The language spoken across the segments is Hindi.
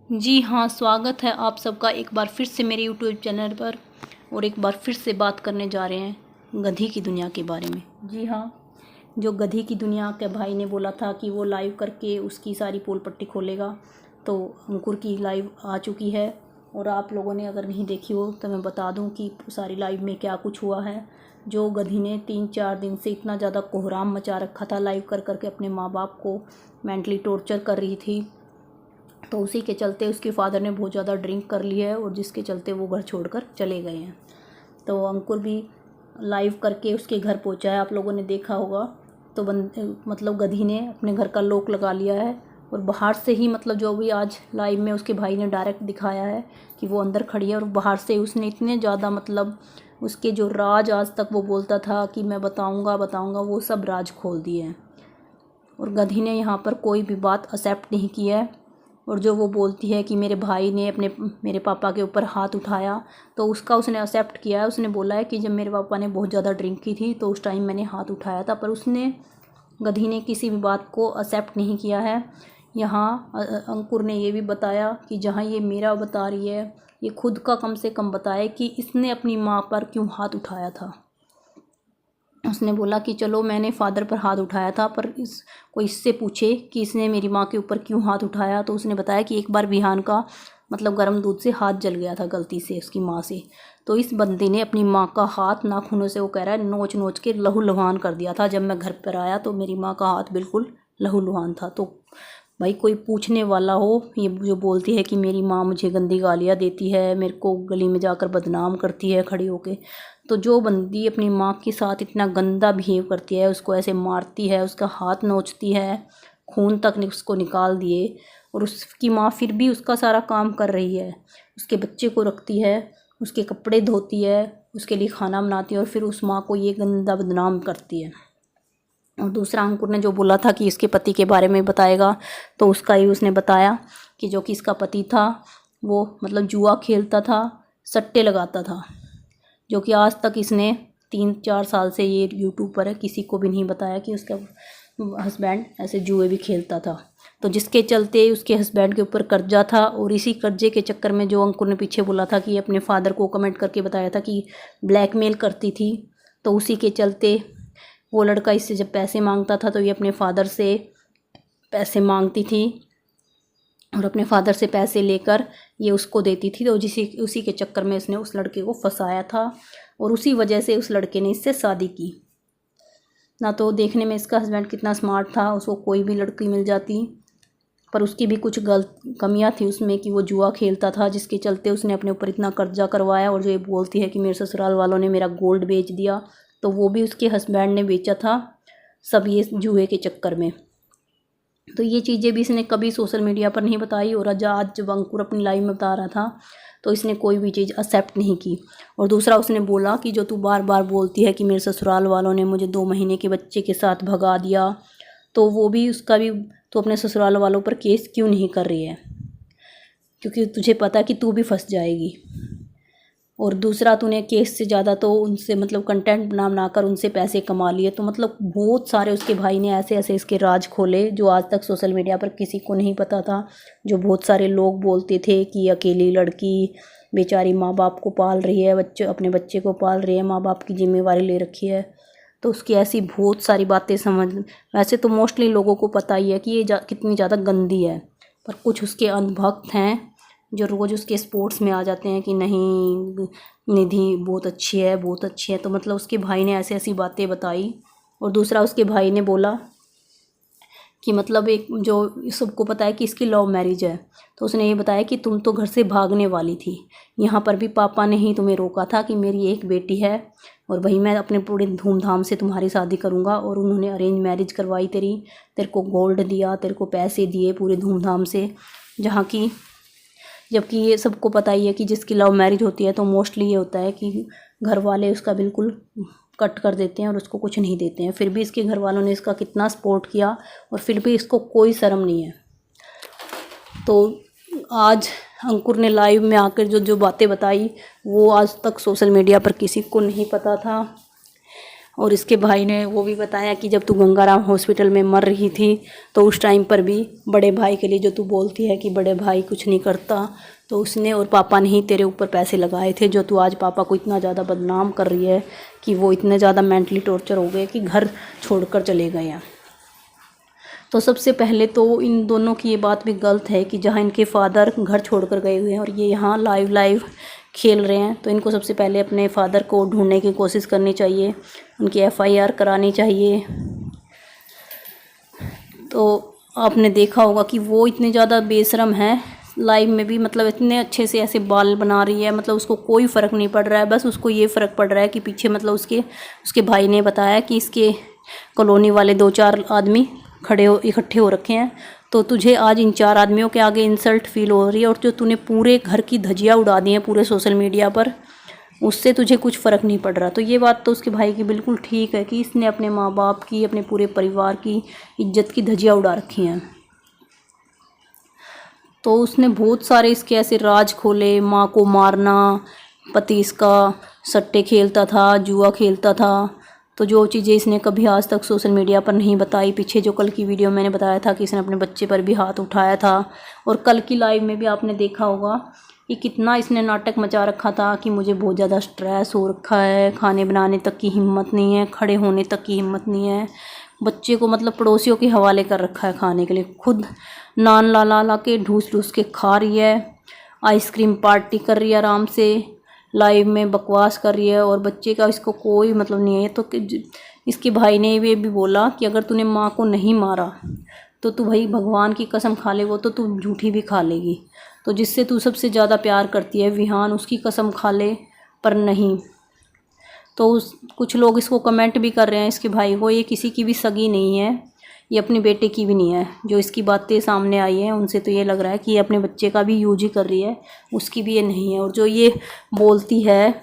जी हाँ, स्वागत है आप सबका एक बार फिर से मेरे यूट्यूब चैनल पर। और एक बार फिर से बात करने जा रहे हैं गधी की दुनिया के बारे में। जी हाँ, जो गधी की दुनिया के भाई ने बोला था कि वो लाइव करके उसकी सारी पोल पट्टी खोलेगा, तो अंकुर की लाइव आ चुकी है। और आप लोगों ने अगर नहीं देखी हो तो मैं बता दूं कि सारी लाइव में क्या कुछ हुआ है। जो गधी ने 3-4 दिन से इतना ज़्यादा कोहराम मचा रखा था, लाइव कर करके अपने माँ बाप को मेंटली टॉर्चर कर रही थी, तो उसी के चलते उसके फादर ने बहुत ज़्यादा ड्रिंक कर लिया है और जिसके चलते वो घर छोड़कर चले गए हैं। तो अंकुर भी लाइव करके उसके घर पहुंचा है, आप लोगों ने देखा होगा। तो मतलब गधी ने अपने घर का लॉक लगा लिया है और बाहर से ही, मतलब जो भी आज लाइव में उसके भाई ने डायरेक्ट दिखाया है कि वो अंदर खड़ी है और बाहर से उसने इतने ज़्यादा, मतलब उसके जो राज आज तक वो बोलता था कि मैं बताऊंगा बताऊंगा, वो सब राज खोल दिए हैं। और गधी ने यहाँ पर कोई भी बात एक्सेप्ट नहीं किया है। और जो वो बोलती है कि मेरे भाई ने मेरे पापा के ऊपर हाथ उठाया, तो उसका उसने एक्सेप्ट किया है। उसने बोला है कि जब मेरे पापा ने बहुत ज़्यादा ड्रिंक की थी तो उस टाइम मैंने हाथ उठाया था, पर गधी ने किसी भी बात को एक्सेप्ट नहीं किया है। यहाँ अंकुर ने ये भी बताया कि जहाँ ये मेरा बता रही है, ये खुद का कम से कम बताए कि इसने अपनी माँ पर क्यों हाथ उठाया था। उसने बोला कि चलो मैंने फादर पर हाथ उठाया था, पर कोई इससे पूछे कि इसने मेरी माँ के ऊपर क्यों हाथ उठाया, तो उसने बताया कि एक बार विहान का, मतलब गर्म दूध से हाथ जल गया था गलती से उसकी माँ से। तो इस बंदे ने अपनी माँ का हाथ नाखूनों से, वो कह रहा है, नोच नोच के लहूलुहान कर दिया था। जब मैं घर पर आया तो मेरी माँ का हाथ बिल्कुल लहूलुहान था। तो भाई कोई पूछने वाला हो, ये जो बोलती है कि मेरी माँ मुझे गंदी गालियाँ देती है, मेरे को गली में जाकर बदनाम करती है खड़ी होके, तो जो बंदी अपनी माँ के साथ इतना गंदा बिहेव करती है, उसको ऐसे मारती है, उसका हाथ नोचती है, खून तक उसको निकाल दिए, और उसकी माँ फिर भी उसका सारा काम कर रही है, उसके बच्चे को रखती है, उसके कपड़े धोती है, उसके लिए खाना बनाती है, और फिर उस माँ को ये गंदा बदनाम करती है। और दूसरा, अंकुर ने जो बोला था कि इसके पति के बारे में बताएगा, तो उसका ही उसने बताया कि जो कि इसका पति था वो मतलब जुआ खेलता था, सट्टे लगाता था, जो कि आज तक इसने 3-4 साल से ये यूट्यूब पर है, किसी को भी नहीं बताया कि उसका हस्बैंड ऐसे जुए भी खेलता था। तो जिसके चलते उसके हस्बैंड के ऊपर कर्जा था, और इसी कर्जे के चक्कर में जो अंकुर ने पीछे बोला था कि अपने फादर को कमेंट करके बताया था कि ब्लैकमेल करती थी, तो उसी के चलते वो लड़का इससे जब पैसे मांगता था तो ये अपने फादर से पैसे मांगती थी, और अपने फादर से पैसे लेकर ये उसको देती थी। तो उसी के चक्कर में इसने उस लड़के को फंसाया था, और उसी वजह से उस लड़के ने इससे शादी की। ना तो देखने में इसका हस्बैंड कितना स्मार्ट था, उसको कोई भी लड़की मिल जाती, पर उसकी भी कुछ गलत कमियां थी उसमें कि वो जुआ खेलता था, जिसके चलते उसने अपने ऊपर इतना कर्जा करवाया। और जो ये बोलती है कि मेरे ससुराल वालों ने मेरा गोल्ड बेच दिया, तो वो भी उसके हस्बैंड ने बेचा था, सब ये जुए के चक्कर में। तो ये चीज़ें भी इसने कभी सोशल मीडिया पर नहीं बताई, और आज जब अंकुर अपनी लाइव में बता रहा था तो इसने कोई भी चीज़ एक्सेप्ट नहीं की। और दूसरा, उसने बोला कि जो तू बार बार बोलती है कि मेरे ससुराल वालों ने मुझे 2 महीने के बच्चे के साथ भगा दिया, तो वो भी उसका भी तो अपने ससुराल वालों पर केस क्यों नहीं कर रही है, क्योंकि तुझे पता है कि तू भी फंस जाएगी। और दूसरा, तूने केस से ज़्यादा तो उनसे, मतलब कंटेंट बनाकर उनसे पैसे कमा लिए। तो मतलब बहुत सारे उसके भाई ने ऐसे ऐसे इसके राज खोले जो आज तक सोशल मीडिया पर किसी को नहीं पता था। जो बहुत सारे लोग बोलते थे कि अकेली लड़की बेचारी माँ बाप को पाल रही है, अपने बच्चे को पाल रही है, माँ बाप की जिम्मेवारी ले रखी है। तो उसकी ऐसी बहुत सारी बातें वैसे तो मोस्टली लोगों को पता ही है कि ये कितनी ज़्यादा गंदी है, पर कुछ उसके अंधभक्त हैं जो रोज़ उसके स्पोर्ट्स में आ जाते हैं कि नहीं, निधि बहुत अच्छी है, बहुत अच्छी है। तो मतलब उसके भाई ने ऐसी ऐसी बातें बताई। और दूसरा, उसके भाई ने बोला कि मतलब एक, जो सबको पता है कि इसकी लव मैरिज है, तो उसने ये बताया कि तुम तो घर से भागने वाली थी, यहाँ पर भी पापा ने ही तुम्हें रोका था कि मेरी एक बेटी है और भाई मैं अपने पूरे धूमधाम से तुम्हारी शादी करूँगा। और उन्होंने अरेंज मैरिज करवाई तेरे को गोल्ड दिया, तेरे को पैसे दिए पूरे धूमधाम से, जबकि ये सबको पता ही है कि जिसकी लव मैरिज होती है तो मोस्टली ये होता है कि घर वाले उसका बिल्कुल कट कर देते हैं और उसको कुछ नहीं देते हैं। फिर भी इसके घर वालों ने इसका कितना सपोर्ट किया, और फिर भी इसको कोई शर्म नहीं है। तो आज अंकुर ने लाइव में आकर जो जो बातें बताई, वो आज तक सोशल मीडिया पर किसी को नहीं पता था। और इसके भाई ने वो भी बताया कि जब तू गंगाराम हॉस्पिटल में मर रही थी तो उस टाइम पर भी बड़े भाई के लिए जो तू बोलती है कि बड़े भाई कुछ नहीं करता, तो उसने और पापा ने ही तेरे ऊपर पैसे लगाए थे, जो तू आज पापा को इतना ज़्यादा बदनाम कर रही है कि वो इतने ज़्यादा मेंटली टॉर्चर हो गए कि घर छोड़कर चले गए हैं। तो सबसे पहले तो इन दोनों की ये बात भी गलत है कि जहाँ इनके फादर घर छोड़कर गए हुए हैं और ये यहाँ लाइव खेल रहे हैं, तो इनको सबसे पहले अपने फादर को ढूंढने की कोशिश करनी चाहिए, उनकी FIR करानी चाहिए। तो आपने देखा होगा कि वो इतने ज़्यादा बेशरम है, लाइव में भी मतलब इतने अच्छे से ऐसे बाल बना रही है, मतलब उसको कोई फ़र्क नहीं पड़ रहा है। बस उसको ये फ़र्क पड़ रहा है कि पीछे मतलब उसके भाई ने बताया कि इसके कॉलोनी वाले 2-4 आदमी इकट्ठे हो रखे हैं, तो तुझे आज इन 4 आदमियों के आगे इंसल्ट फील हो रही है, और जो तूने पूरे घर की धज्जियाँ उड़ा दी हैं पूरे सोशल मीडिया पर, उससे तुझे कुछ फ़र्क नहीं पड़ रहा। तो ये बात तो उसके भाई की बिल्कुल ठीक है कि इसने अपने माँ बाप की, अपने पूरे परिवार की इज्जत की धज्जियाँ उड़ा रखी हैं। तो उसने बहुत सारे इसके ऐसे राज खोले, माँ को मारना, पति इसका सट्टे खेलता था, जुआ खेलता था, तो जो चीज़ें इसने कभी आज तक सोशल मीडिया पर नहीं बताई। पीछे जो कल की वीडियो मैंने बताया था कि इसने अपने बच्चे पर भी हाथ उठाया था, और कल की लाइव में भी आपने देखा होगा कि कितना इसने नाटक मचा रखा था कि मुझे बहुत ज़्यादा स्ट्रेस हो रखा है, खाने बनाने तक की हिम्मत नहीं है, खड़े होने तक की हिम्मत नहीं है। बच्चे को मतलब पड़ोसियों के हवाले कर रखा है खाने के लिए, खुद नान ला के ढूस के खा रही है, आइसक्रीम पार्टी कर रही है आराम से, लाइव में बकवास कर रही है, और बच्चे का इसको कोई मतलब नहीं है। तो इसके भाई ने ये भी बोला कि अगर तूने माँ को नहीं मारा तो तू भाई भगवान की कसम खा ले, वो तो तू झूठी भी खा लेगी। तो जिससे तू सबसे ज़्यादा प्यार करती है विहान, उसकी कसम खा ले, पर नहीं। तो कुछ लोग इसको कमेंट भी कर रहे हैं इसके भाई को, ये किसी की भी सगी नहीं है, ये अपने बेटे की भी नहीं है। जो इसकी बातें सामने आई हैं उनसे तो ये लग रहा है कि ये अपने बच्चे का भी यूज ही कर रही है, उसकी भी ये नहीं है। और जो ये बोलती है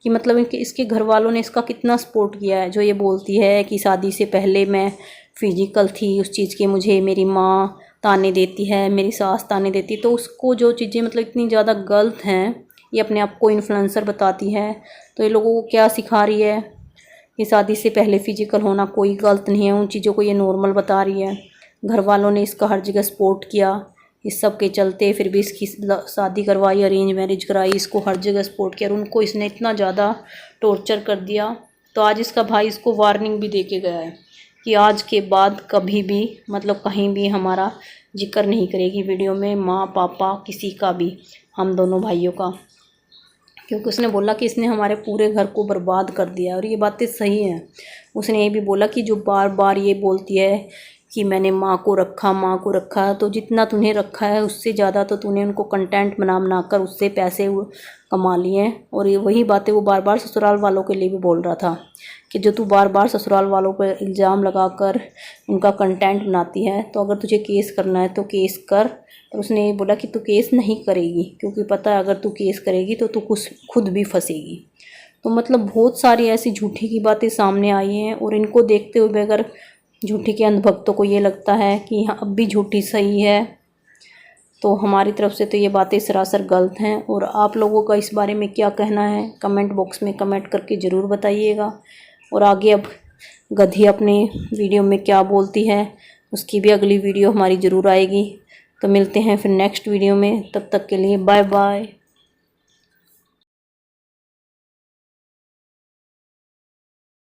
कि मतलब इसके घर वालों ने इसका कितना सपोर्ट किया है, जो ये बोलती है कि शादी से पहले मैं फिजिकल थी उस चीज़ के, मुझे मेरी माँ ताने देती है, मेरी सास ताने देती, तो उसको जो चीज़ें मतलब इतनी ज़्यादा गलत हैं, ये अपने आप को इन्फ्लुएंसर बताती है। तो ये लोगों को क्या सिखा रही है कि शादी से पहले फिजिकल होना कोई गलत नहीं है, उन चीज़ों को ये नॉर्मल बता रही है। घर वालों ने इसका हर जगह सपोर्ट किया, इस सब के चलते फिर भी इसकी शादी करवाई, अरेंज मैरिज कराई, इसको हर जगह सपोर्ट किया, और उनको इसने इतना ज़्यादा टॉर्चर कर दिया। तो आज इसका भाई इसको वार्निंग भी दे के गया है कि आज के बाद कभी भी मतलब कहीं भी हमारा जिक्र नहीं करेगी वीडियो में, माँ पापा किसी का भी, हम दोनों भाइयों का, क्योंकि उसने बोला कि इसने हमारे पूरे घर को बर्बाद कर दिया। और ये बातें सही हैं। उसने ये भी बोला कि जो बार बार ये बोलती है कि मैंने माँ को रखा, तो जितना तूने रखा है उससे ज़्यादा तो तूने उनको कंटेंट बना कर उससे पैसे कमा लिए हैं। और ये वही बातें वो बार बार ससुराल वालों के लिए भी बोल रहा था कि जो तू बार बार ससुराल वालों पर इल्ज़ाम लगाकर उनका कंटेंट बनाती है, तो अगर तुझे केस करना है तो केस कर। और उसने ये बोला कि तू केस नहीं करेगी, क्योंकि पता है अगर तू केस करेगी तो तू खुद भी फंसेगी। तो मतलब बहुत सारी ऐसी झूठी की बातें सामने आई हैं, और इनको देखते हुए अगर झूठी के अंधभक्तों को ये लगता है कि हाँ अब भी झूठी सही है, तो हमारी तरफ से तो ये बातें सरासर गलत हैं। और आप लोगों का इस बारे में क्या कहना है कमेंट बॉक्स में कमेंट करके ज़रूर बताइएगा। और आगे अब गधी अपने वीडियो में क्या बोलती है उसकी भी अगली वीडियो हमारी ज़रूर आएगी। तो मिलते हैं फिर नेक्स्ट वीडियो में, तब तक के लिए बाय बाय।